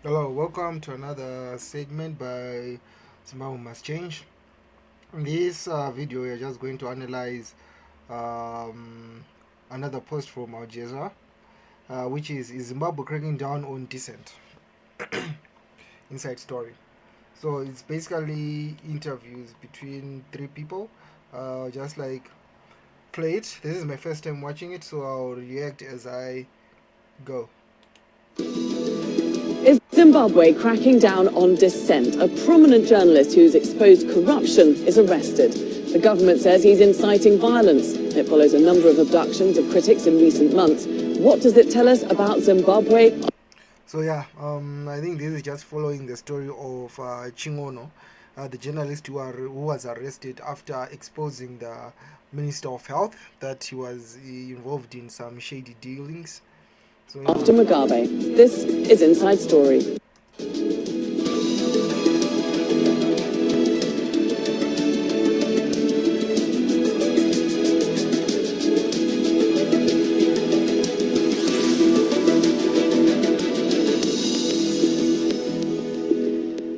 Hello, welcome to another segment by Zimbabwe Must Change. In this video, we are just going to analyze um, another post from our jezeera, which is Zimbabwe cracking down on dissent. Inside story. So it's basically interviews between three people, just like play it. This is my first time watching it, so I'll react as I go. Is Zimbabwe cracking down on dissent? A prominent journalist who's exposed corruption is arrested. The government says he's inciting violence. It follows a number of abductions of critics in recent months. What does it tell us about Zimbabwe? So yeah, I think this is just following the story of Chingono, the journalist who was arrested after exposing the Minister of Health that he was involved in some shady dealings. So, yeah. After Mugabe, this is Inside Story.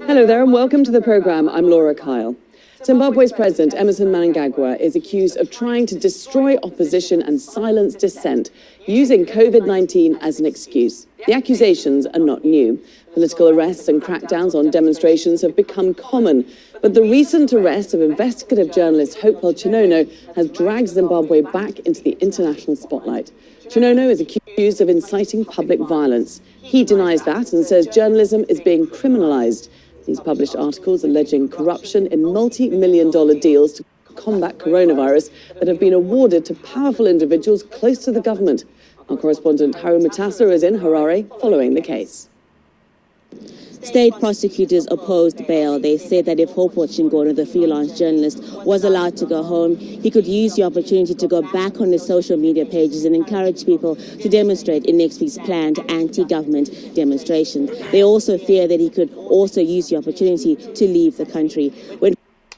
Hello there and welcome to the program. I'm Laura Kyle. Zimbabwe's President Emmerson Mnangagwa is accused of trying to destroy opposition and silence dissent, using COVID-19 as an excuse. The accusations are not new. Political arrests and crackdowns on demonstrations have become common. But the recent arrest of investigative journalist Hopewell Chinono has dragged Zimbabwe back into the international spotlight. Chinono is accused of inciting public violence. He denies that and says journalism is being criminalized. He's published articles alleging corruption in multi-million-dollar deals to combat coronavirus that have been awarded to powerful individuals close to the government. Our correspondent Haru Matassa is in Harare following the case. State prosecutors opposed bail. They said that if Hopewell Chingona, the freelance journalist, was allowed to go home, he could use the opportunity to go back on his social media pages and encourage people to demonstrate in next week's planned anti-government demonstrations. They also fear that he could also use the opportunity to leave the country.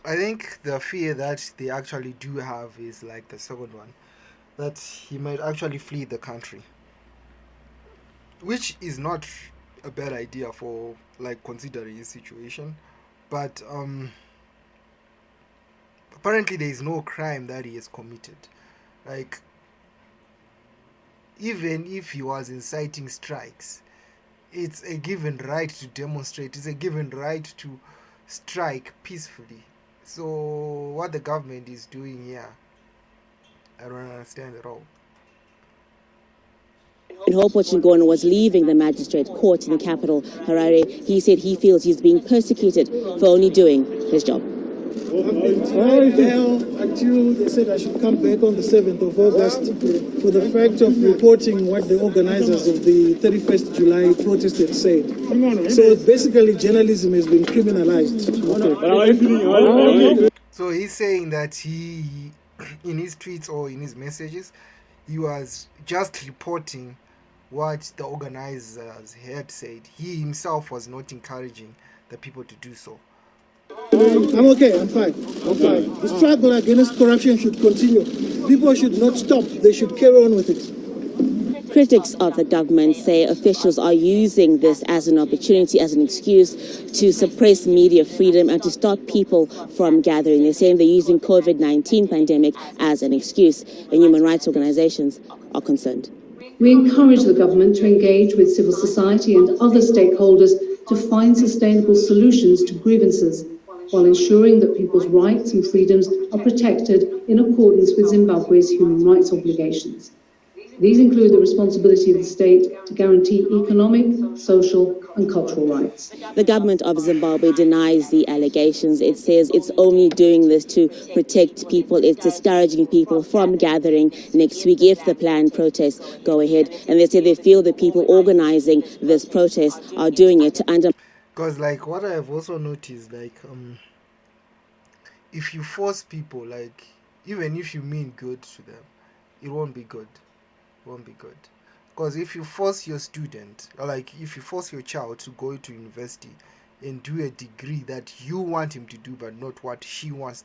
I think the fear that they actually do have is like the second one, that he might actually flee the country, which is not a bad idea for like considering his situation, but apparently there is no crime that he has committed. Like, even if he was inciting strikes, it's a given right to demonstrate, it's a given right to strike peacefully. So what the government is doing here, I don't understand at all. When Hopewell Chingona was leaving the magistrate court in the capital, Harare, he said he feels he's being persecuted for only doing his job. Until they said I should come back on the 7th of August for the fact of reporting what the organizers of the 31st July protest had said. So basically journalism has been criminalized. So he's saying that he, in his tweets or in his messages, he was just reporting what the organizers had said. He himself was not encouraging the people to do so. I'm okay, I'm fine. The struggle against corruption should continue. People should not stop, they should carry on with it. Critics of the government say officials are using this as an opportunity, as an excuse to suppress media freedom and to stop people from gathering. They're saying they're using COVID-19 pandemic as an excuse, and human rights organizations are concerned. We encourage the government to engage with civil society and other stakeholders to find sustainable solutions to grievances, while ensuring that people's rights and freedoms are protected in accordance with Zimbabwe's human rights obligations. These include the responsibility of the state to guarantee economic, social and cultural rights. The government of Zimbabwe denies the allegations. It says it's only doing this to protect people. It's discouraging people from gathering next week if the planned protests go ahead. And they say they feel the people organizing this protest are doing it to undermine. Because like what I have also noticed, like if you force people, like even if you mean good to them, it won't be good. Won't be good. Because if you force your student, or like if you force your child to go to university and do a degree that you want him to do but not what she wants,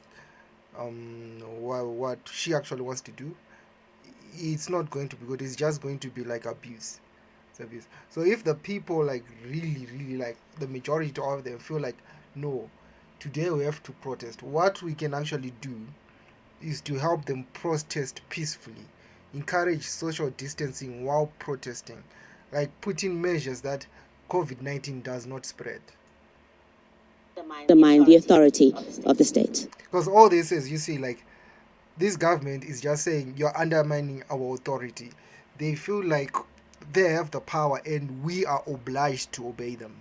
what she actually wants to do, it's not going to be good. It's just going to be like abuse. So if the people like really like the majority of them feel like no, today we have to protest, what we can actually do is to help them protest peacefully, encourage social distancing while protesting, like putting measures that COVID-19 does not spread. Undermine the authority of the state. Because all this is, you see, like this government is just saying you're undermining our authority. They feel like they have the power and we are obliged to obey them.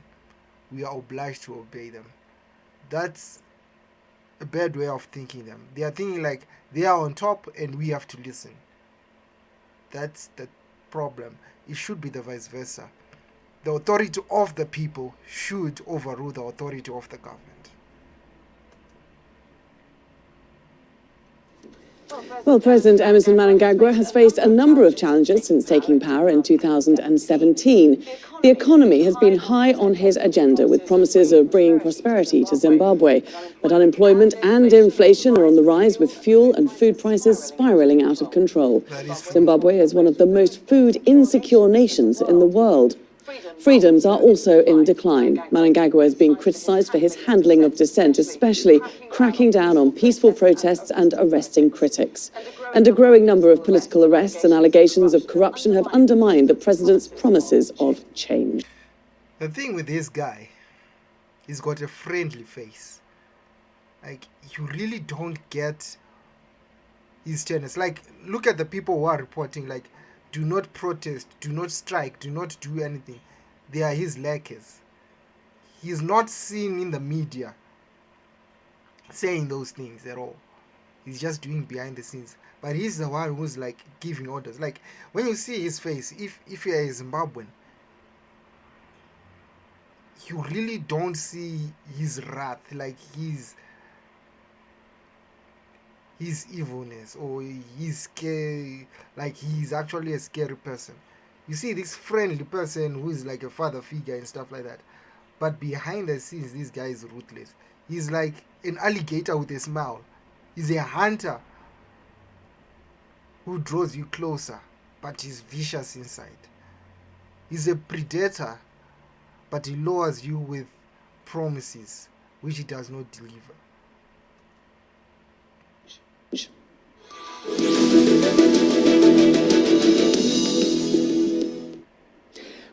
We are obliged to obey them. That's a bad way of thinking them. They are thinking like they are on top and we have to listen. That's the problem. It should be the vice versa. The authority of the people should overrule the authority of the government. Well, President Emerson Mnangagwa has faced a number of challenges since taking power in 2017. The economy has been high on his agenda, with promises of bringing prosperity to Zimbabwe. But unemployment and inflation are on the rise, with fuel and food prices spiraling out of control. Zimbabwe is one of the most food insecure nations in the world. Freedoms are also in decline. Mnangagwa is being criticised for his handling of dissent, especially cracking down on peaceful protests and arresting critics. And a growing number of political arrests and allegations of corruption have undermined the president's promises of change. The thing with this guy, he's got a friendly face. Like, you really don't get his tenets. Like, look at the people who are reporting, like, do not protest, do not strike, do not do anything. They are his lackeys. He's not seen in the media saying those things at all. He's just doing behind the scenes. But he's the one who's like giving orders. Like when you see his face, if you're a Zimbabwean, you really don't see his wrath, like his evilness, or he's scary, like he's actually a scary person. You see this friendly person who is like a father figure and stuff like that, but behind the scenes this guy is ruthless. He's like an alligator with a smile. He's a hunter who draws you closer, but he's vicious inside. He's a predator, but he lures you with promises which he does not deliver.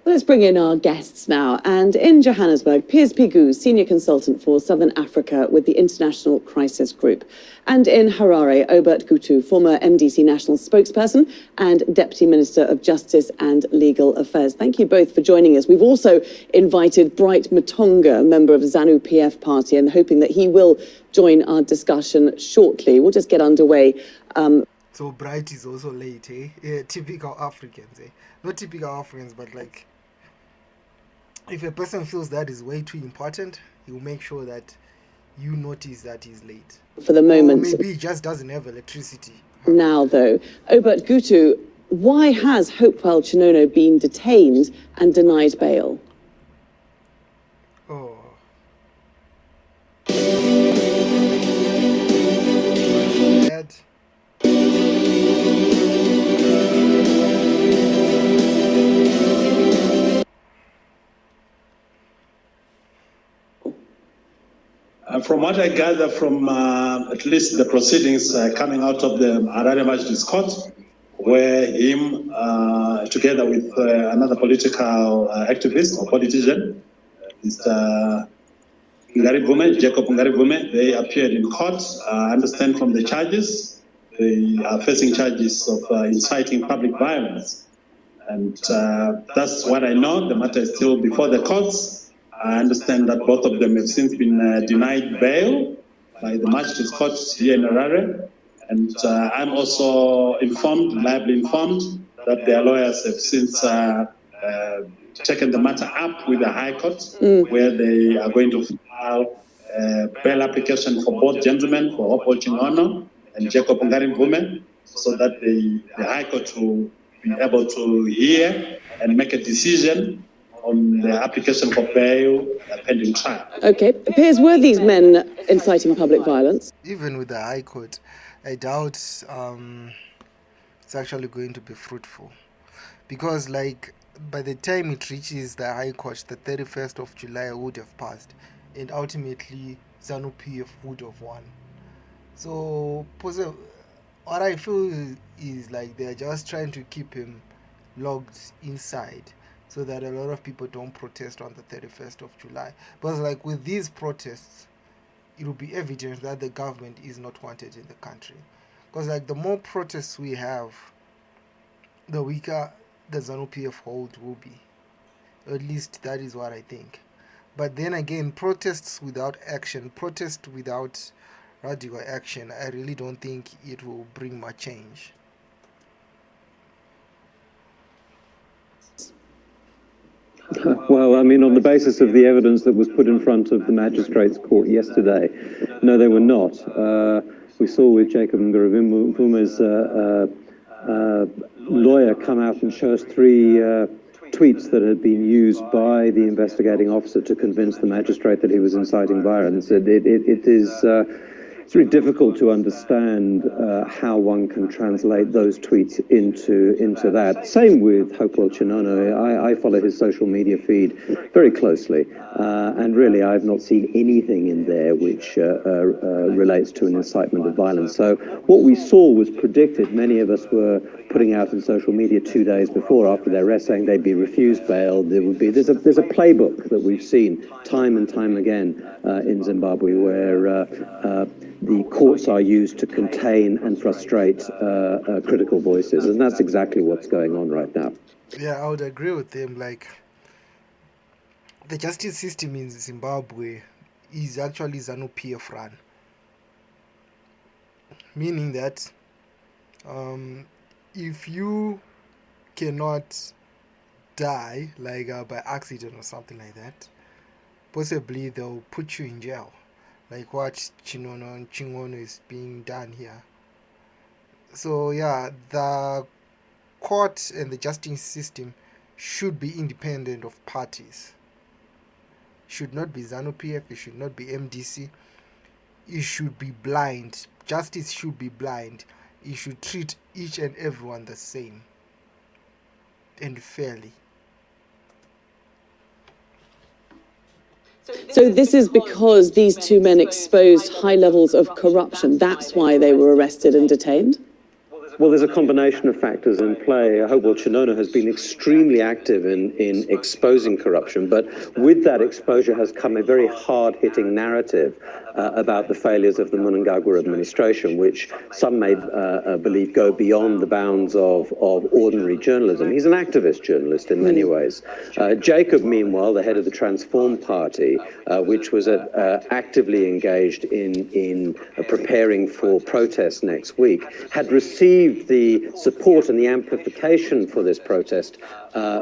Let's bring in our guests now. And in Johannesburg, Piers Pigu, Senior Consultant for Southern Africa with the International Crisis Group. And in Harare, Obert Gutu, former MDC National Spokesperson and Deputy Minister of Justice and Legal Affairs. Thank you both for joining us. We've also invited Bright Matonga, member of ZANU-PF party, and hoping that he will join our discussion shortly. We'll just get underway. So Bright is also late, eh? Yeah, typical Africans, eh? Not typical Africans, but like, if a person feels that is way too important, he will make sure that you notice that he's late. For the moment. Or maybe he just doesn't have electricity. Now, though, Obert Gutu, why has Hopewell Chinono been detained and denied bail? Oh. Bad. From what I gather from at least the proceedings coming out of the Harare Majlis Court, where him, together with another political activist or politician, Mr. Jacob Ngarivume, they appeared in court. I understand from the charges, they are facing charges of inciting public violence. And that's what I know. The matter is still before the courts. I understand that both of them have since been denied bail by the Majlis Court here in Harare. And I'm also reliably informed, that their lawyers have since taken the matter up with the High Court, where they are going to file a bail application for both gentlemen, for Hopewell Chinono and Jacob Ngarivume, so that the High Court will be able to hear and make a decision on the application for bail pending trial. Okay. Piers, were these men inciting public violence? Even with the High Court, I doubt it's actually going to be fruitful. Because, like, by the time it reaches the High Court, the 31st of July would have passed, and ultimately ZANU-PF would have won. So what I feel is like they're just trying to keep him locked inside so that a lot of people don't protest on the 31st of July. But like with these protests, it will be evident that the government is not wanted in the country. Because like the more protests we have, the weaker the ZANU-PF hold will be. At least that is what I think. But then again, protests without action, protest without radical action, I really don't think it will bring much change. Well, I mean, on the basis of the evidence that was put in front of the magistrates' court yesterday, no, they were not. We saw with Jacob Nguruvimbume's lawyer come out and show us 3 tweets that had been used by the investigating officer to convince the magistrate that he was inciting violence. It's really difficult to understand how one can translate those tweets into that. Same with Hopewell Chinono. I follow his social media feed very closely, and really I've not seen anything in there which relates to an incitement of violence. So what we saw was predicted. Many of us were putting out in social media 2 days before, after their arrest, saying they'd be refused bail. There's a playbook that we've seen time and time again in Zimbabwe where the courts are used to contain and frustrate critical voices, and that's exactly what's going on right now. Yeah, I would agree with him. Like, the justice system in Zimbabwe is actually ZANU-PF run, meaning that if you cannot die like by accident or something like that, possibly they'll put you in jail, like what Chinono and Chingono is being done here. So yeah, the court and the justice system should be independent of parties. Should not be ZANU-PF, it should not be MDC. It should be blind. Justice should be blind. It should treat each and everyone the same and fairly. So this is because these 2 men exposed high levels of corruption. That's why they were arrested and detained? Well, there's a combination of factors in play. Hopewell Chinono has been extremely active in exposing corruption, but with that exposure has come a very hard-hitting narrative about the failures of the Mnangagwa administration, which some may believe go beyond the bounds of ordinary journalism. He's an activist journalist in many ways. Jacob, meanwhile, the head of the Transform Party, which was actively engaged in preparing for protests next week, had received the support and the amplification for this protest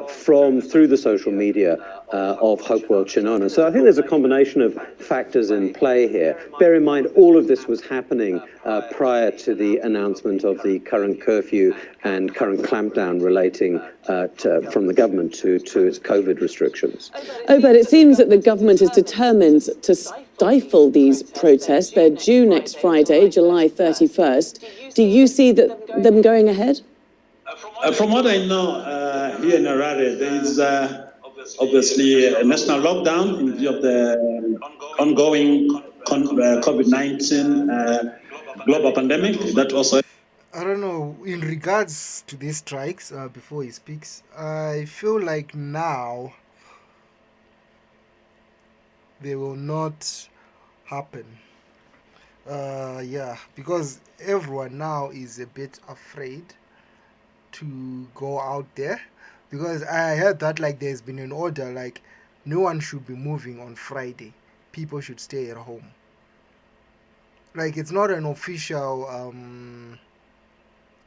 through the social media of Hopewell Chinono. So I think there's a combination of factors in play here. Bear in mind, all of this was happening prior to the announcement of the current curfew and current clampdown relating from the government to its COVID restrictions. Oh, but it seems that the government is determined to stifle these protests. They're due next Friday, July 31st. Do you see them going ahead? From what I know, here in Harare, there is obviously a national lockdown in view of the ongoing COVID-19 global pandemic. That also. I don't know, in regards to these strikes, before he speaks, I feel like now they will not happen. Yeah, because everyone now is a bit afraid to go out there, because I heard that like there's been an order like no one should be moving on Friday, people should stay at home. Like, it's not an official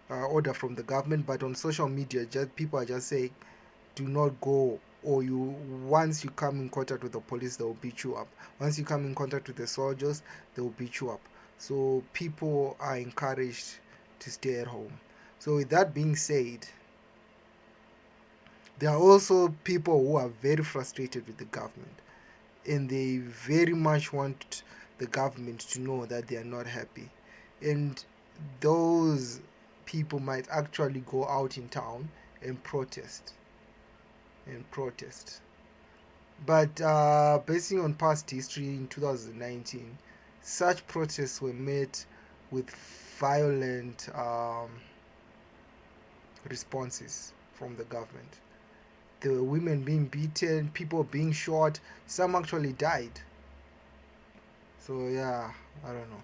order from the government, but on social media people are just saying do not go, or once you come in contact with the police, they'll beat you up. Once you come in contact with the soldiers, they'll beat you up. So people are encouraged to stay at home. So with that being said, there are also people who are very frustrated with the government, and they very much want the government to know that they are not happy. And those people might actually go out in town and protest. and protest. But basing on past history in 2019, such protests were met with violent responses from the government. There were women being beaten, people being shot, some actually died. So yeah, I don't know.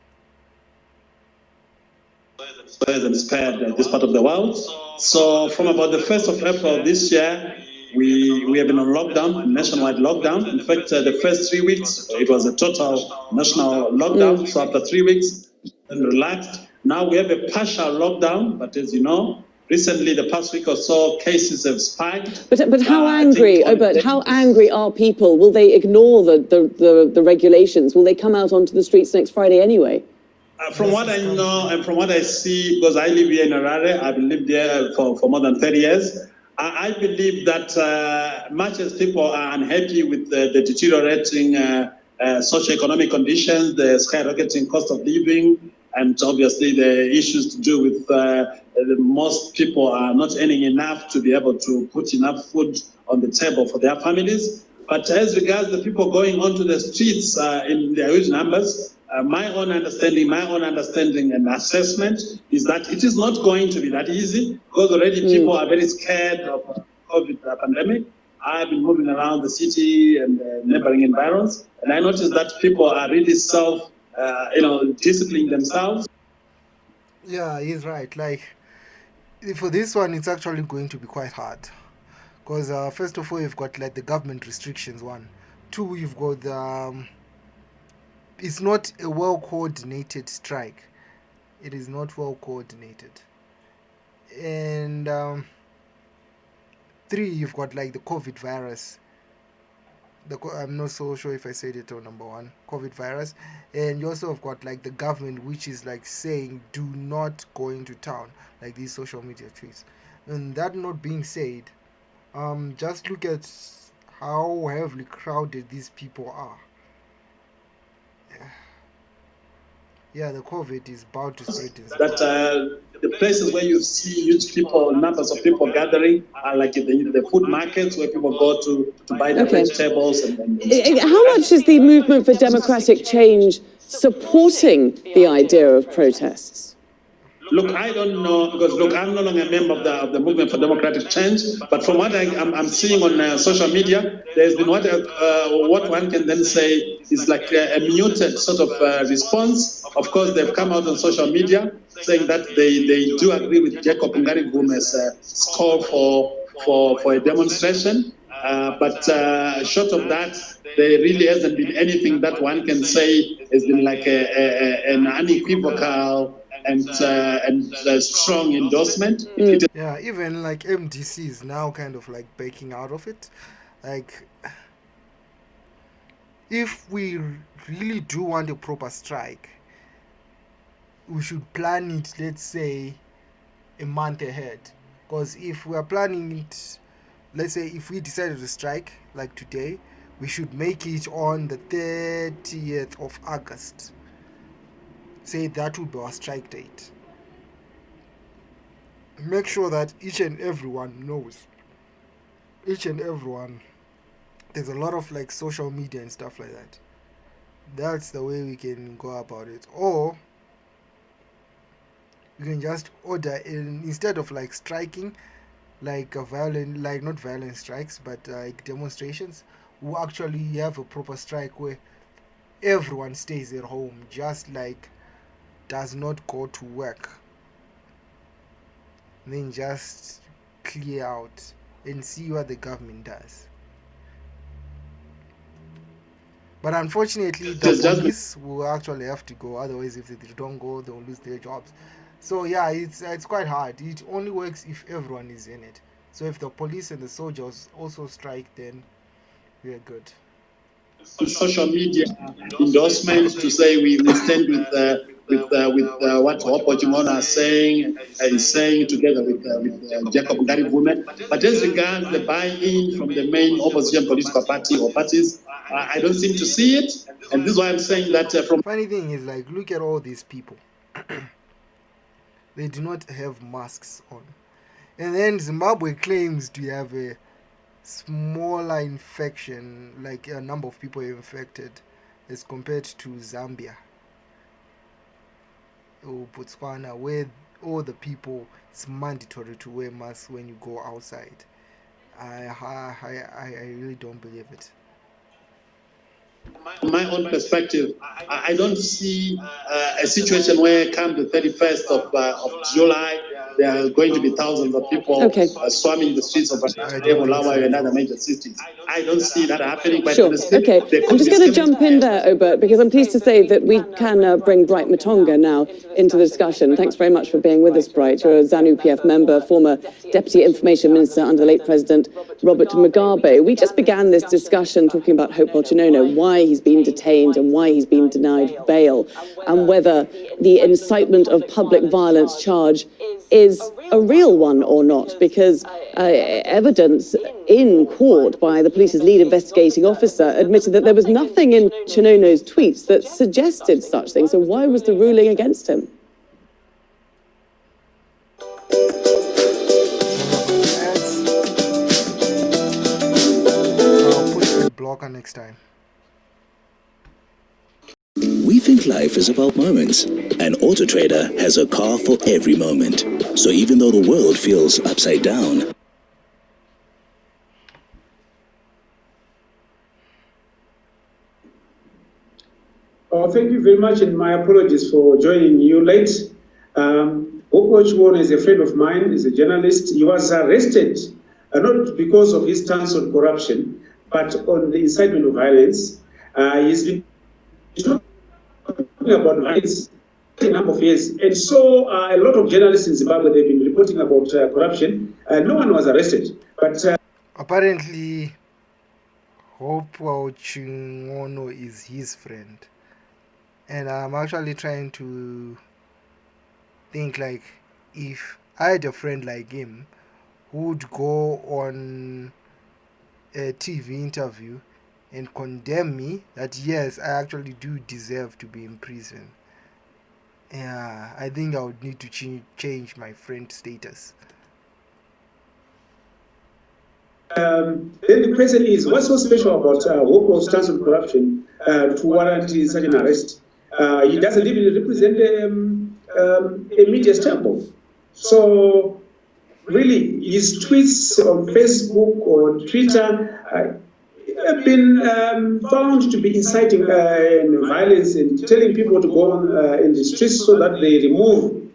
And spared this part of the world. So from about the 1st of April this year, we have been on lockdown, nationwide lockdown. In fact, the first 3 weeks, it was a total national lockdown. So after 3 weeks, and relaxed. Now we have a partial lockdown, but as you know, recently, the past week or so, cases have spiked. But how angry, how angry are people? Will they ignore the regulations? Will they come out onto the streets next Friday anyway? From what I know and from what I see, because I live here in Harare, I've lived there for more than 30 years, I believe that much as people are unhappy with the deteriorating socioeconomic conditions, the skyrocketing cost of living, and obviously the issues to do with most people are not earning enough to be able to put enough food on the table for their families. But as regards the people going onto the streets in their huge numbers, my own understanding and assessment is that it is not going to be that easy, because already people are very scared of the COVID pandemic. I've been moving around the city and neighboring environs, and I noticed that people are really disciplining themselves. Yeah, he's right. Like, for this one, it's actually going to be quite hard. Because first of all, you've got like the government restrictions, one. Two, you've got the... it's not a well-coordinated strike. It is not well-coordinated. And three, you've got like the COVID virus. I'm not so sure if I said it on number one, COVID virus. And you also have got like the government, which is like saying do not go into town, like these social media tweets. And that not being said, just look at how heavily crowded these people are. Yeah, the COVID is about to spread in that the places where you see huge numbers of people gathering are like the food markets where people go to buy their vegetables. How much is the movement for democratic change supporting the idea of protests? Look, I don't know, because look, I'm no longer a member of the movement for democratic change, but from what I'm seeing on social media, there's been what one can then say is like a muted sort of response. Of course, they've come out on social media saying that they do agree with Jacob Ngarivume's call for a demonstration. But short of that, there really hasn't been anything that one can say has been like an unequivocal and strong endorsement. Yeah, even like MDC is now kind of like backing out of it. Like, if we really do want a proper strike, we should plan it, let's say, a month ahead. Because if we are planning it, let's say if we decided to strike like today, we should make it on the 30th of August. Say that would be our strike date. Make sure that each and everyone knows. Each and everyone. There's a lot of like social media and stuff like that. That's the way we can go about it. Or you can just order instead of like striking, like a violent, like not violent strikes, but like demonstrations. We'll actually have a proper strike where everyone stays at home, just like does not go to work, and then just clear out and see what the government does. But unfortunately, the police will actually have to go. Otherwise, if they don't go, they'll lose their jobs. So yeah, it's quite hard. It only works if everyone is in it. So if the police and the soldiers also strike, then we are good. Social media endorsements to say we stand with what Opochimona is saying together with Jacob Ngarivume. But as regards the buy-in from the main opposition political party or parties, I don't seem to see it. And this is why I'm saying that from... Funny thing is, like, look at all these people. They do not have masks on. And then Zimbabwe claims to have a smaller infection, like a number of people infected, as compared to Zambia or Botswana, where all the people, it's mandatory to wear masks when you go outside. I really don't believe it. From my own perspective, I don't see a situation where come the 31st of July, there are going to be thousands of people swarming the streets of Bulawayo and other major cities. I don't see that happening. But Sure. Okay. I'm just going to jump in there, Obert, because I'm pleased to say that we can bring Bright Matonga now into the discussion. Thanks very much for being with us, Bright. You're a ZANU-PF member, former Deputy Information Minister under the late President Robert Mugabe. We just began this discussion talking about Hopewell Chinono, why he's been detained and why he's been denied bail, and whether the incitement of public violence charge is a real one or not, because evidence in court by the police's lead investigating officer admitted that there was nothing in Chinono's tweets that suggested such things. So why was the ruling against him? I'll put the blocker next time. We think life is about moments, and Auto Trader has a car for every moment. So even though the world feels upside down, thank you very much, and my apologies for joining you late. Hopewell Chinono is a friend of mine, is a journalist. He was arrested, not because of his stance on corruption, but on the incitement of violence. He's been talking about violence a number of years. And so a lot of journalists in Zimbabwe, they've been reporting about corruption. No one was arrested. But apparently, Hopewell Chinono is his friend. And I'm actually trying to think, like, if I had a friend like him who would go on a TV interview and condemn me that yes, I actually do deserve to be in prison. Yeah, I think I would need to change my friend status. Then the question is, what's so special about Hopewell's stance on corruption to warrant such an arrest? He doesn't even represent a media stumble. So really, his tweets on Facebook or Twitter have been found to be inciting violence and telling people to go on in the streets so that they remove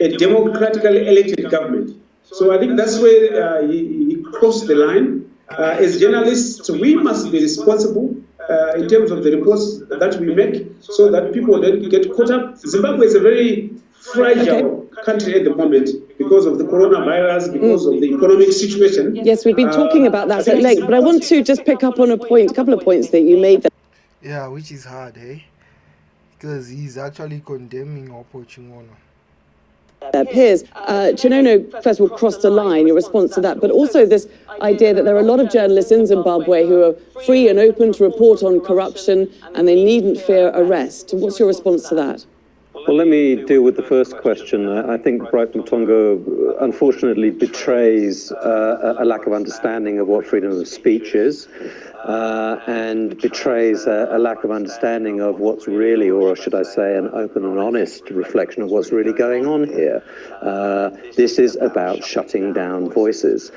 a democratically elected government. So I think that's where he crossed the line. As journalists, we must be responsible in terms of the reports that we make so that people don't get caught up. Zimbabwe is a very fragile country at the moment because of the coronavirus, because of the economic situation. Yes, we've been talking about that at length, but I want to just pick up on a couple of points that you made. Yeah, which is hard, eh? Because he's actually condemning Hopewell Chinono. Piers, Chinono, first of all, crossed a line, your response to that, but also this idea that there are a lot of journalists in Zimbabwe who are free and open to report on corruption and they needn't fear arrest. What's your response to that? Well, let me deal with the first question. I think Bright Matonga unfortunately betrays a lack of understanding of what freedom of speech is and betrays a lack of understanding of what's really, or should I say, an open and honest reflection of what's really going on here. This is about shutting down voices.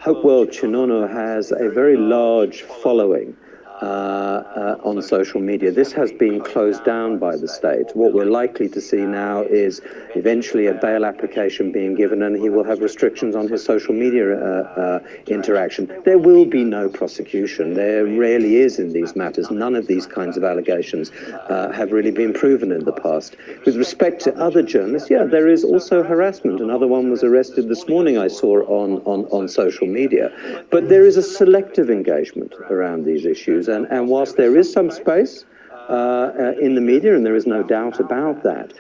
Hopewell Chinono has a very large following on social media. This has been closed down by the state. What we're likely to see now is eventually a bail application being given, and he will have restrictions on his social media interaction. There will be no prosecution. There rarely is in these matters. None of these kinds of allegations have really been proven in the past. With respect to other journalists, yeah, there is also harassment. Another one was arrested this morning, I saw on social media. But there is a selective engagement around these issues. And whilst there is some space in the media, and there is no doubt about that,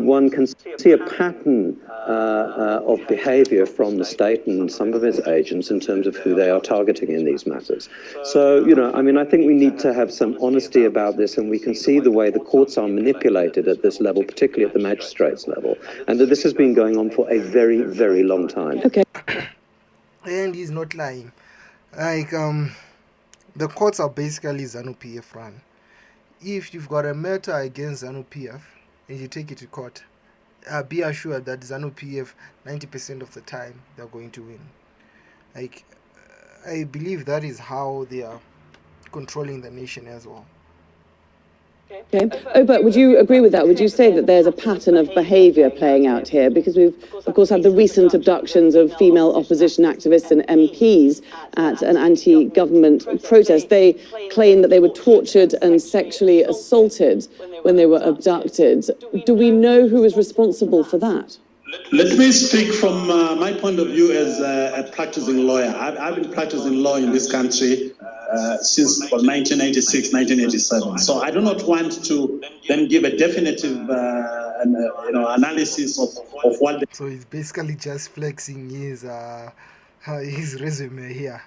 one can see a pattern of behaviour from the state and some of its agents in terms of who they are targeting in these matters. So, I think we need to have some honesty about this, and we can see the way the courts are manipulated at this level, particularly at the magistrates level, and that this has been going on for a very, very long time. Okay. and he's not lying. Like, the courts are basically ZANU-PF run. If you've got a matter against ZANU-PF and you take it to court, be assured that ZANU-PF 90% of the time they're going to win. Like, I believe that is how they are controlling the nation as well. Okay. But would you agree with that? Would you say that there's a pattern of behaviour playing out here? Because we've, of course, had the recent abductions of female opposition activists and MPs at an anti-government protest. They claim that they were tortured and sexually assaulted when they were abducted. Do we know who is responsible for that? Let me speak from my point of view as a practicing lawyer. I've been practicing law in this country since 1986, 1987. So I do not want to then give a definitive analysis of what they... So he's basically just flexing his resume here.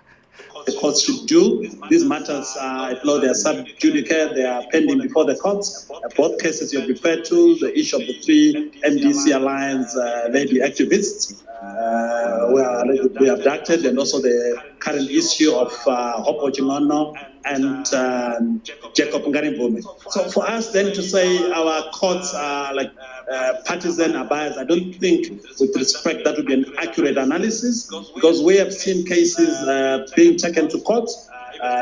The courts should do. These matters are at law, they are sub judice, they are pending before the courts. Both cases you have referred to, the issue of the 3 MDC Alliance lady activists were abducted, and also the current issue of Hopo Chinono and Jacob Ngarimvume. So for us then to say our courts are like partisan or biased, I don't think with respect that would be an accurate analysis, because we have seen cases being taken to court,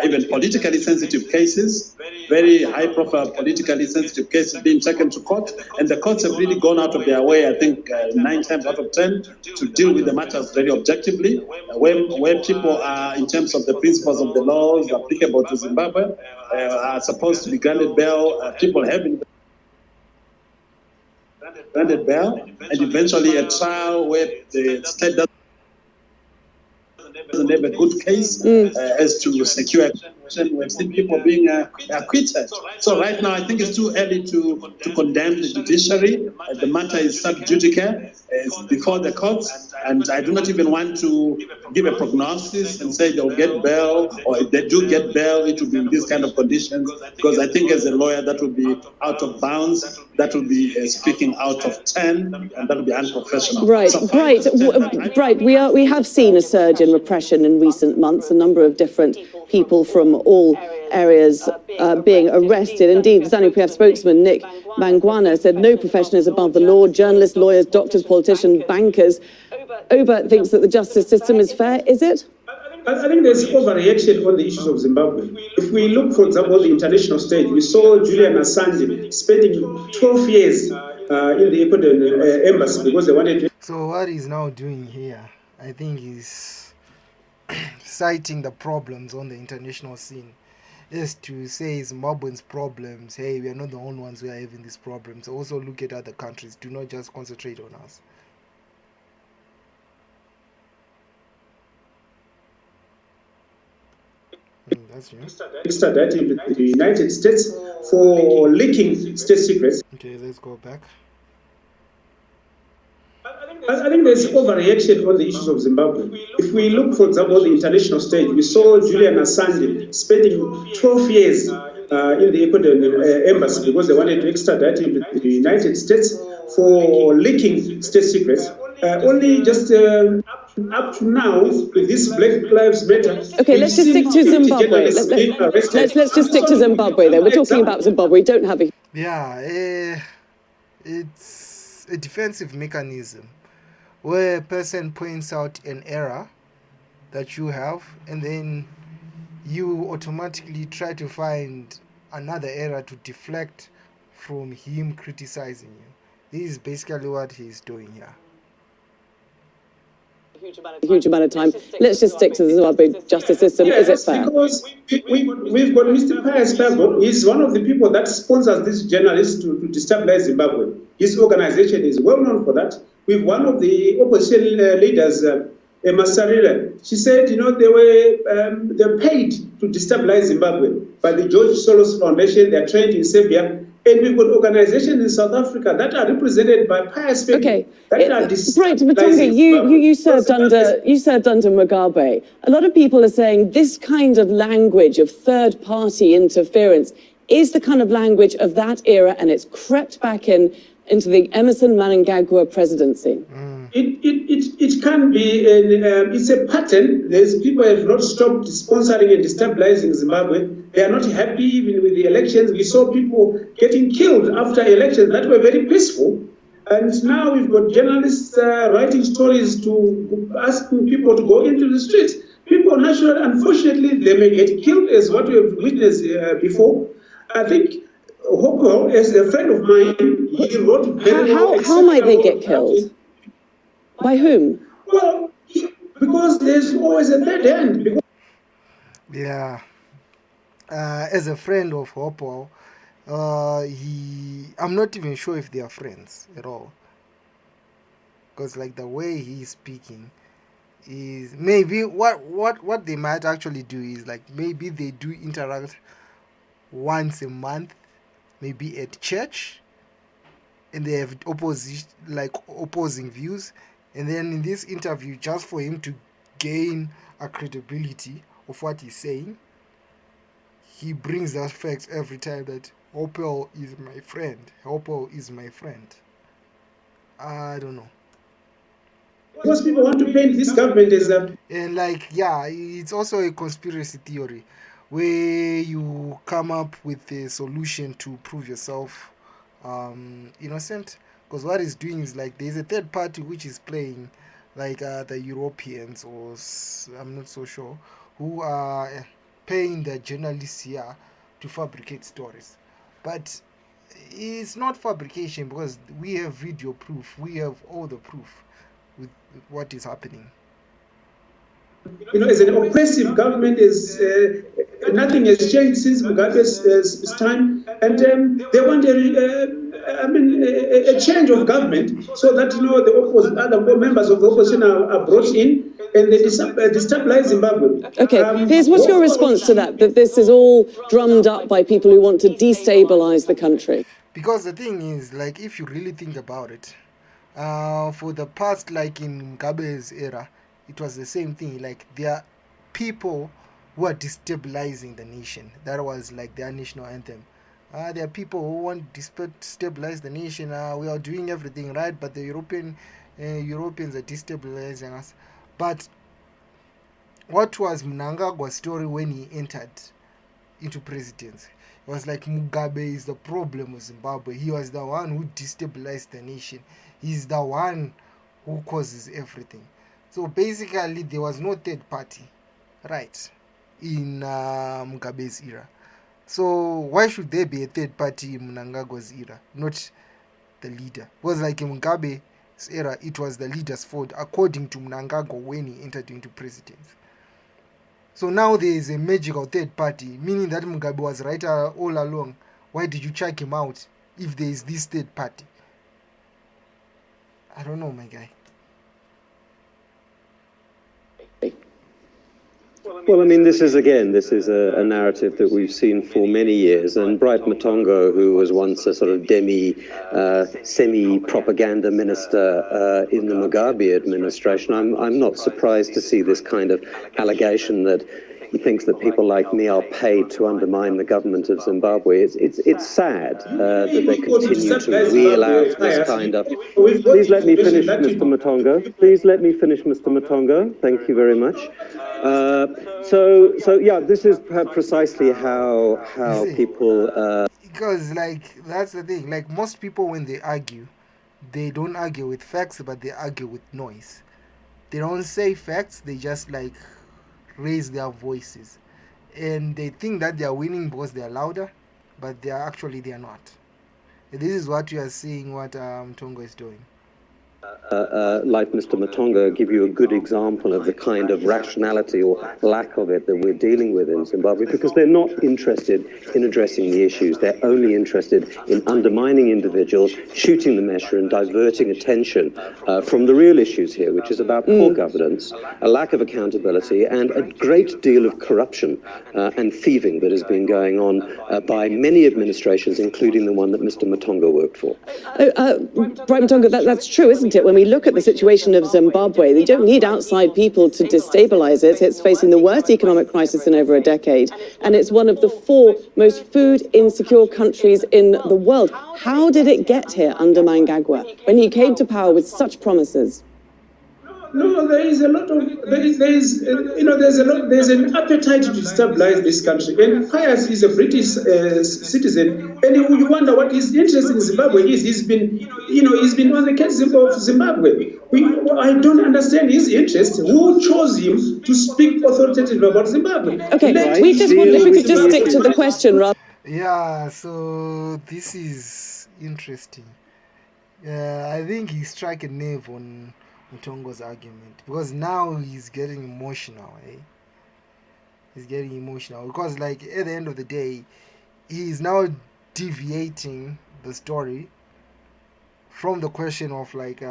even politically sensitive cases, very high-profile politically sensitive cases being taken to court, and the courts have really gone out of their way, I think 9 times out of 10, to deal with the matters very objectively, where people are, in terms of the principles of the laws applicable to Zimbabwe, are supposed to be granted bail. People have been granted bail, and eventually a trial where the state doesn't have a good case as to secure action. We've seen people being acquitted. So right now, I think it's too early to condemn the judiciary. The matter is sub judice, it's before the courts, and I do not even want to give a prognosis and say they'll get bail, or if they do get bail, it will be in these kind of conditions, because I think as a lawyer, that would be out of bounds, that would be speaking out of 10, and that would be unprofessional. Right, so right. We have seen a surge in repression in recent months, a number of different people from all areas being arrested. Indeed, ZANU-PF spokesman Nick Mangwana said no profession is above the law. Journalists, lawyers, doctors, politicians, bankers. Oba thinks that the justice system is fair, is it? I think there's overreaction on the issues of Zimbabwe. If we look, for example, the international stage, we saw Julian Assange spending 12 years in the Ecuadorian embassy because they wanted to... So what he's now doing here, I think he's citing the problems on the international scene, is to say Zimbabweans' problems, hey, we are not the only ones who are having these problems. Also look at other countries. Do not just concentrate on us. Extradited to the United States for leaking state secrets. Okay, let's go back. I think there's overreaction on the issues of Zimbabwe. If we look, for example, the international stage, we saw Julian Assange spending 12 years in the Ecuadorian embassy because they wanted to extradite him to the United States for leaking state secrets. Only just up to now, with this Black Lives Matter... Okay, let's just stick to Zimbabwe. Let's just stick to Zimbabwe then. We're talking about Zimbabwe. We don't have a... Yeah, it's a defensive mechanism where a person points out an error that you have, and then you automatically try to find another error to deflect from him criticizing you. This is basically what he's doing here. A huge amount of time. Let's just stick to the Zimbabwe justice system. Yes, is it fair? Because we've got Mr. Pius Pago. He's one of the people that sponsors these journalists to destabilize Zimbabwe. His organization is well known for that. With one of the opposition leaders, Emma Sarira, she said, they were paid to destabilize Zimbabwe by the George Soros Foundation. They are trained in Serbia. And we've got organizations in South Africa that are represented by Pius Pago. Okay, right, Matonga, you served under Mugabe. A lot of people are saying this kind of language of third-party interference is the kind of language of that era, and it's crept back in into the Emerson Mnangagwa presidency? It can be, it's a pattern. There's people have not stopped sponsoring and destabilizing Zimbabwe. They are not happy even with the elections. We saw people getting killed after elections that were very peaceful. And now we've got journalists writing stories to asking people to go into the streets. People naturally, unfortunately, they may get killed, as what we have witnessed before. I think Hoko, as a friend of mine, he wrote very how might they get killed? By whom? Well, because there's always a dead end. Yeah. As a friend of Hopo, I'm not even sure if they are friends at all. Because like the way he's speaking is maybe what they might actually do is like maybe they do interact once a month, maybe at church, and they have opposing views, and then in this interview, just for him to gain a credibility of what he's saying, he brings that fact every time that Opel is my friend. Opel is my friend. I don't know. Because people want to paint this government as a... And like, yeah, it's also a conspiracy theory where you come up with a solution to prove yourself innocent. Because what it's doing is like there's a third party which is playing, like the Europeans, or I'm not so sure, who are paying the journalists here to fabricate stories. But it's not fabrication because we have video proof, we have all the proof with what is happening. You know, as an oppressive government, nothing has changed since Mugabe's time, and they want a change of government so that, you know, the other members of the opposition are brought in and they destabilize Zimbabwe. Okay, Piers, what's your response to that this is all drummed up by people who want to destabilize the country? Because the thing is, like, if you really think about it, for the past, like in Mugabe's era, it was the same thing. Like, there are people who are destabilizing the nation. That was like their national anthem. There are people who want to destabilize the nation. We are doing everything right, but the Europeans are destabilizing us. But what was Mnangagwa's story when he entered into presidency? It was like Mugabe is the problem with Zimbabwe. He was the one who destabilized the nation. He's the one who causes everything. So basically, there was no third party, right, in Mugabe's era. So why should there be a third party in Mnangagwa's era, not the leader? Because like in Mugabe's era, it was the leader's fault, according to Mnangagwa when he entered into presidency. So now there is a magical third party, meaning that Mugabe was right all along. Why did you check him out if there is this third party? I don't know, my guy. Well, I mean, this is a narrative that we've seen for many years. And Bright Matongo, who was once a sort of semi-propaganda minister in the Mugabe administration, I'm not surprised to see this kind of allegation that he thinks that people like me are paid to undermine the government of Zimbabwe. It's sad that they continue to wheel out this kind of... Please let me finish, Mr. Matongo. Please let me finish, Mr. Matongo. Thank you very much. So yeah, this is precisely how people... Because, like, that's the thing. Like, most people, when they argue, they don't argue with facts, but they argue with noise. They don't say facts, they just, like, raise their voices. And they think that they are winning because they are louder, but they are not. And this is what you are seeing what Tongo is doing. Like Mr. Matongo, give you a good example of the kind of rationality or lack of it that we're dealing with in Zimbabwe, because they're not interested in addressing the issues. They're only interested in undermining individuals, shooting the mesher and diverting attention from the real issues here, which is about poor governance, a lack of accountability, and a great deal of corruption and thieving that has been going on by many administrations, including the one that Mr. Matongo worked for. Bright Matongo, that's true, isn't it? point it, when we look at the situation of Zimbabwe, they don't need outside people to destabilize it. It's facing the worst economic crisis in over a decade, and it's one of the 4 most food insecure countries in the world. How did it get here under Mnangagwa when he came to power with such promises? No, there is a lot of there's an appetite to destabilize this country. And Pius is a British citizen, and you wonder what his interest in Zimbabwe is. He's been on the case of Zimbabwe. I don't understand his interest. Who chose him to speak authoritatively about Zimbabwe? Okay, we just wonder if we could just stick to the question rather. Yeah, so this is interesting. I think he struck a nerve on Mutongo's argument, because now he's getting emotional. He's getting emotional because, like, at the end of the day, he's now deviating the story from the question of, like,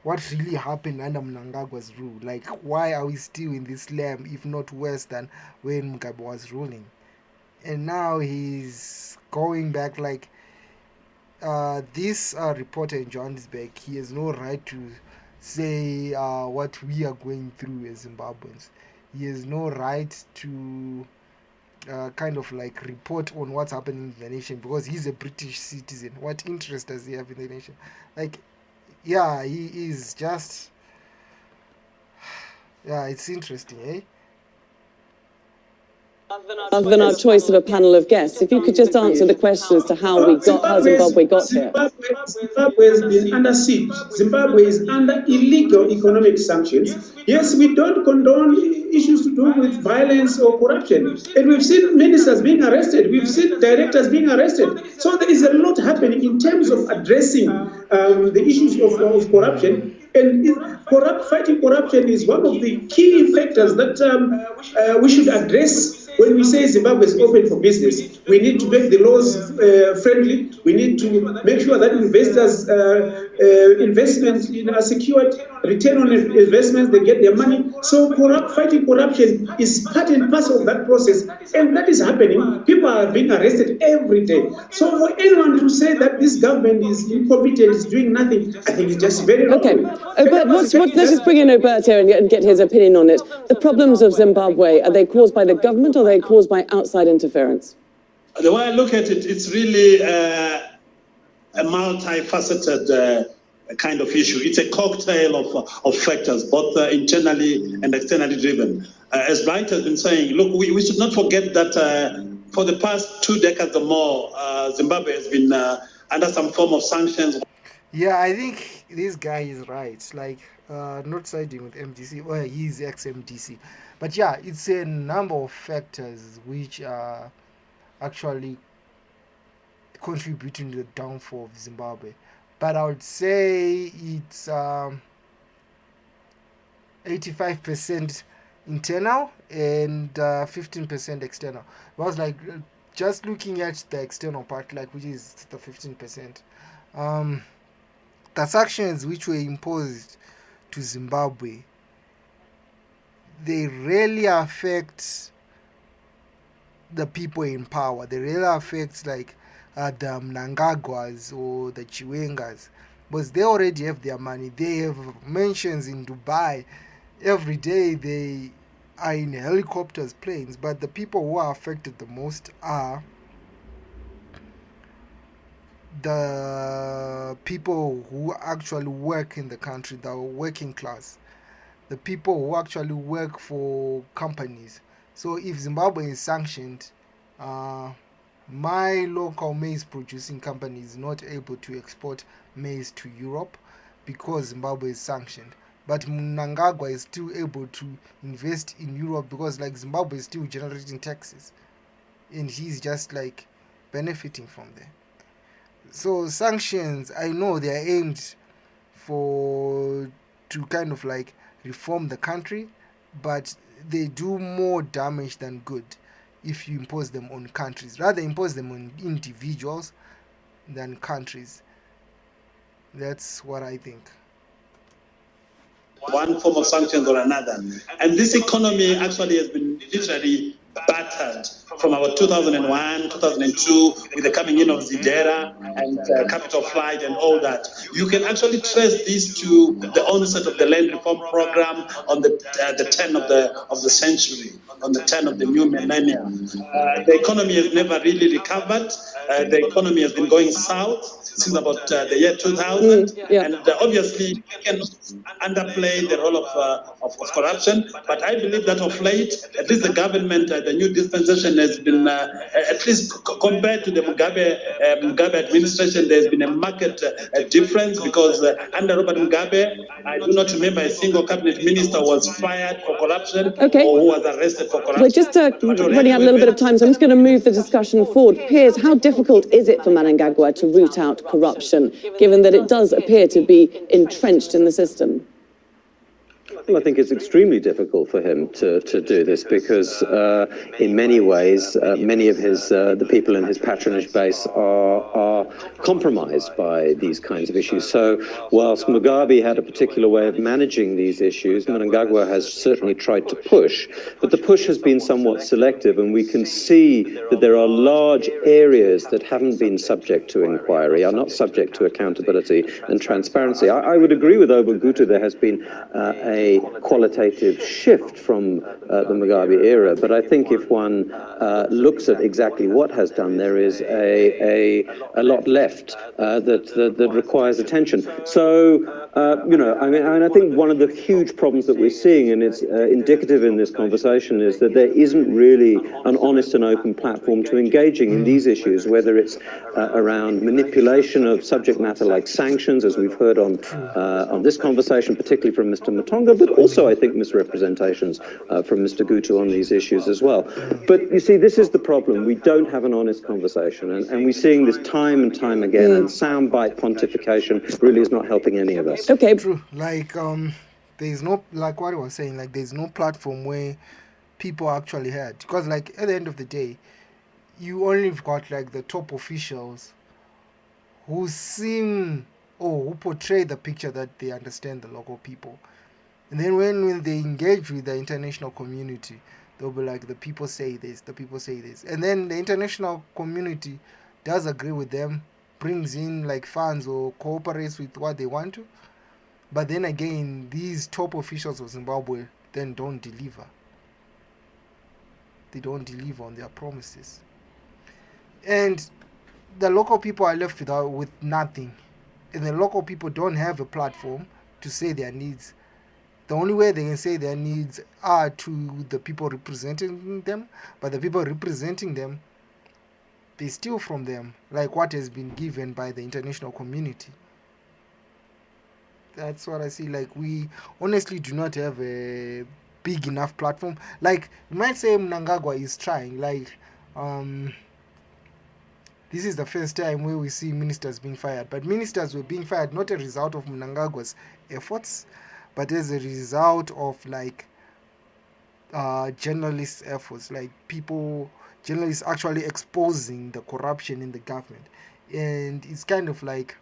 what really happened under Mnangagwa's rule. Like, why are we still in this slum, if not worse than when Mugabe was ruling? And now he's going back, like, this reporter in Johannesburg, he has no right to say what we are going through as Zimbabweans. He has no right to kind of like report on what's happening in the nation, because he's a British citizen. What interest does he have in the nation? Like, yeah, he is just, yeah, it's interesting, eh? Other than our choice of a panel of guests, if you could just answer the question as to how Zimbabwe got here. Zimbabwe has been under siege. Zimbabwe is under illegal economic sanctions. Yes, we don't condone issues to do with violence or corruption. And we've seen ministers being arrested. We've seen directors being arrested. So there is a lot happening in terms of addressing the issues of corruption. And fighting corruption is one of the key factors that we should address when we say Zimbabwe is open for business. We need to make the laws friendly. We need to make sure that investors' investments are secured, return on investments, they get their money. So fighting corruption is part and parcel of that process. And that is happening. People are being arrested every day. So for anyone to say that this government is incompetent, is doing nothing, I think it's just very wrong. Okay. Let's just bring in Obert here and get his opinion on it. The problems of Zimbabwe, are they caused by the government or are they caused by outside interference? The way I look at it, it's really a multifaceted kind of issue. It's a cocktail of factors, both internally and externally driven. As Bright has been saying, look, we should not forget that for the past 2 decades or more, Zimbabwe has been under some form of sanctions. Yeah, I think this guy is right. Like, not siding with MDC, well, he's ex-MDC. But yeah, it's a number of factors which are actually contributing to the downfall of Zimbabwe. But I would say it's 85% internal and 15% external. I was like, just looking at the external part, like, which is the 15%. The sanctions which were imposed to Zimbabwe, they really affect the people in power. They really affect, like, the Mnangagwas or the Chiwengas, because they already have their money. They have mansions in Dubai. Every day they are in helicopters, planes. But the people who are affected the most are the people who actually work in the country, the working class, the people who actually work for companies. So if Zimbabwe is sanctioned, my local maize producing company is not able to export maize to Europe because Zimbabwe is sanctioned. But Mnangagwa is still able to invest in Europe because, like, Zimbabwe is still generating taxes and he's just, like, benefiting from there. So sanctions, I know they are aimed to kind of like reform the country, but they do more damage than good if you impose them on countries. Rather impose them on individuals than countries. That's what I think. One form of sanctions or another. And this economy actually has been literally battered from about 2001, 2002, with the coming in of Zimbabwe and capital flight and all that. You can actually trace this to the onset of the land reform program on the turn of the century, on the turn of the new millennium. The economy has never really recovered. The economy has been going south since about the year 2000, and obviously we cannot underplay the role of corruption. But I believe that of late, at least the government, the new dispensation has been, at least compared to the Mugabe administration, there's been a marked difference, because under Robert Mugabe, I do not remember a single cabinet minister was fired for corruption or who was arrested for corruption. We're just running out a little bit of time, so I'm just going to move the discussion forward. Piers, how difficult is it for Mnangagwa to root out corruption, given that it does appear to be entrenched in the system? Well, I think it's extremely difficult for him to do this, because in many ways, many of the people in his patronage base are compromised by these kinds of issues. So whilst Mugabe had a particular way of managing these issues, Mnangagwa has certainly tried to push, but the push has been somewhat selective, and we can see that there are large areas that haven't been subject to inquiry, are not subject to accountability and transparency. I would agree with Obagutu, there has been a qualitative shift from the Mugabe era, but I think if one looks at exactly what has done, there is a lot left that requires attention. So, I think one of the huge problems that we're seeing, and it's indicative in this conversation, is that there isn't really an honest and open platform to engaging in these issues, whether it's around manipulation of subject matter like sanctions, as we've heard on this conversation, particularly from Mr. Matonga, but also, I think, misrepresentations from Mr. Gutu on these issues as well. But you see, this is the problem. We don't have an honest conversation, and we're seeing this time and time again, and soundbite pontification really is not helping any of us. Okay. True. Like, there's no, like what I was saying, like, there's no platform where people actually had. Because, like, at the end of the day, you only got, like, the top officials who seem, who portray the picture that they understand the local people. And then when they engage with the international community, they'll be like, the people say this, the people say this. And then the international community does agree with them, brings in like funds or cooperates with what they want to. But then again, these top officials of Zimbabwe then don't deliver. They don't deliver on their promises. And the local people are left with nothing. And the local people don't have a platform to say their needs. The only way they can say their needs are to the people representing them, but the people representing them, they steal from them, like what has been given by the international community. That's what I see. Like, we honestly do not have a big enough platform. Like, you might say Mnangagwa is trying. Like, this is the first time where we see ministers being fired. But ministers were being fired not a result of Mnangagwa's efforts, but as a result of like journalists' efforts, like journalists actually exposing the corruption in the government. And it's kind of like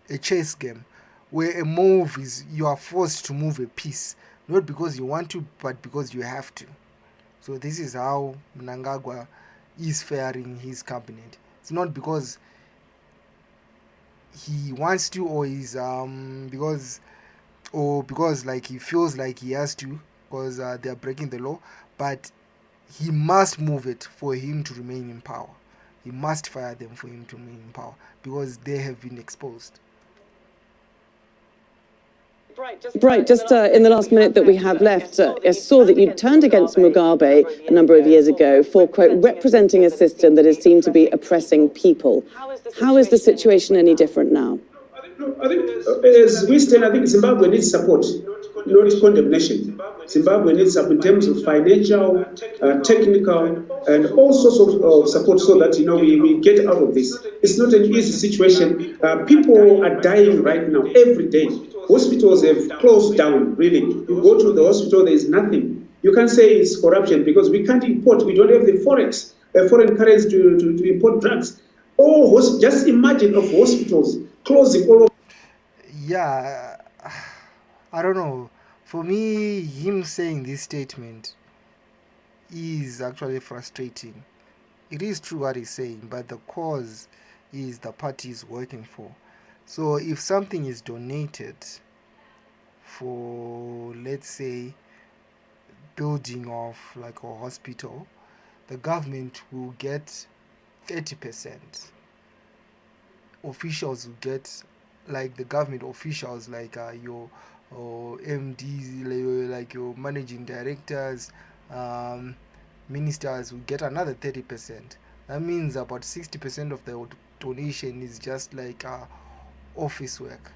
a chess game where a move is, you are forced to move a piece, not because you want to, but because you have to. So this is how Mnangagwa is faring his cabinet. It's not because he wants to, or is because like he feels like he has to, because they are breaking the law, but he must move it for him to remain in power. He must fire them for him to remain in power, because they have been exposed. Right, just in the last minute that we have left, I saw that you turned against Mugabe a number of years ago for, quote, representing a system that is seen to be oppressing people. How is the situation any different now? I think, as we stand, I think Zimbabwe needs support, not condemnation. Zimbabwe needs support in terms of financial, technical, and all sorts of support, so that we get out of this. It's not an easy situation. People are dying right now, every day. Hospitals have closed down, really. You go to the hospital, there is nothing. You can't say it's corruption, because we can't import. We don't have the forex, foreign currency to import drugs. Just imagine of hospitals closing all over. Yeah, I don't know. For me, him saying this statement is actually frustrating. It is true what he's saying, but the cause is the party is working for. So if something is donated for, let's say, building of like a hospital, the government will get 30%. Officials will get, like the government officials, like your MDs, like your managing directors, ministers will get another 30%. That means about 60% of the donation is just like office work,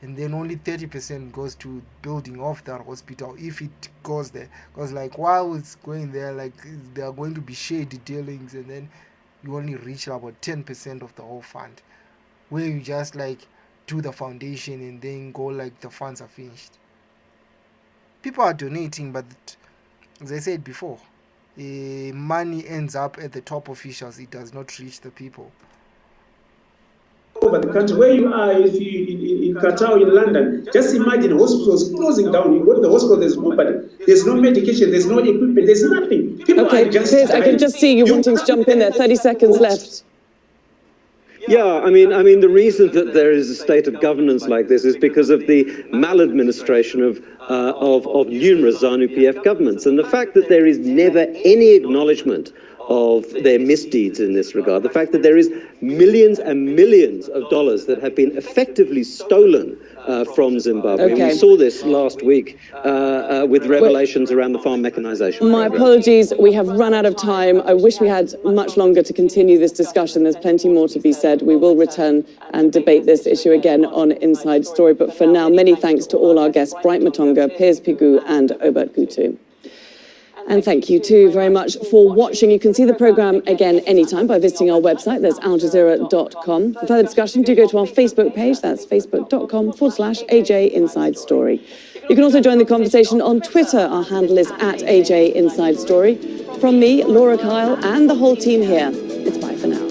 and then only 30% goes to building of that hospital if it goes there. Because like while it's going there, like there are going to be shady dealings, and then you only reach about 10% of the whole fund, where you just like do the foundation and then go like the funds are finished. People are donating, but as I said before, money ends up at the top officials. It does not reach the people. Over the country, where you are, if you in Qatar, in London, just imagine hospitals closing down. You go to the hospital, there's nobody, there's no medication, there's no equipment, there's nothing. People Okay, are just Piers, I can dying. just see you wanting to jump in there. 30 seconds left. Yeah, I mean, the reason that there is a state of governance like this is because of the maladministration of numerous ZANU-PF governments, and the fact that there is never any acknowledgement of their misdeeds in this regard, the fact that there is millions and millions of dollars that have been effectively stolen from Zimbabwe. Okay. We saw this last week with revelations around the farm mechanization My program. apologies, we have run out of time. I wish we had much longer to continue this discussion. There's plenty more to be said. We will return and debate this issue again on Inside Story. But for now, many thanks to all our guests, Bright Matonga, Piers Pigu and Obert Gutu. And thank you too very much for watching. You can see the programme again anytime by visiting our website. That's aljazeera.com. For further discussion, do go to our Facebook page. That's facebook.com/AJ Inside Story. You can also join the conversation on Twitter. Our handle is @AJ Inside Story. From me, Laura Kyle, and the whole team here, it's bye for now.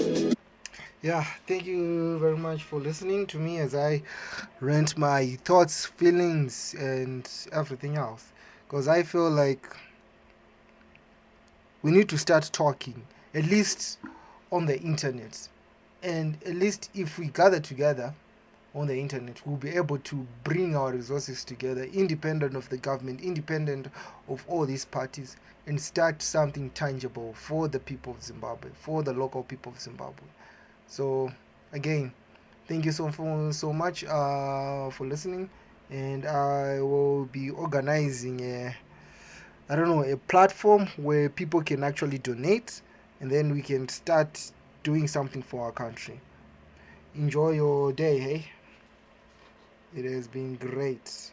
Yeah, thank you very much for listening to me as I rant my thoughts, feelings, and everything else. Because I feel like we need to start talking, at least on the internet. And at least if we gather together on the internet, we'll be able to bring our resources together, independent of the government, independent of all these parties, and start something tangible for the people of Zimbabwe, for the local people of Zimbabwe. So again, thank you so much for listening, and I will be organizing a platform where people can actually donate, and then we can start doing something for our country. Enjoy your day, hey? It has been great.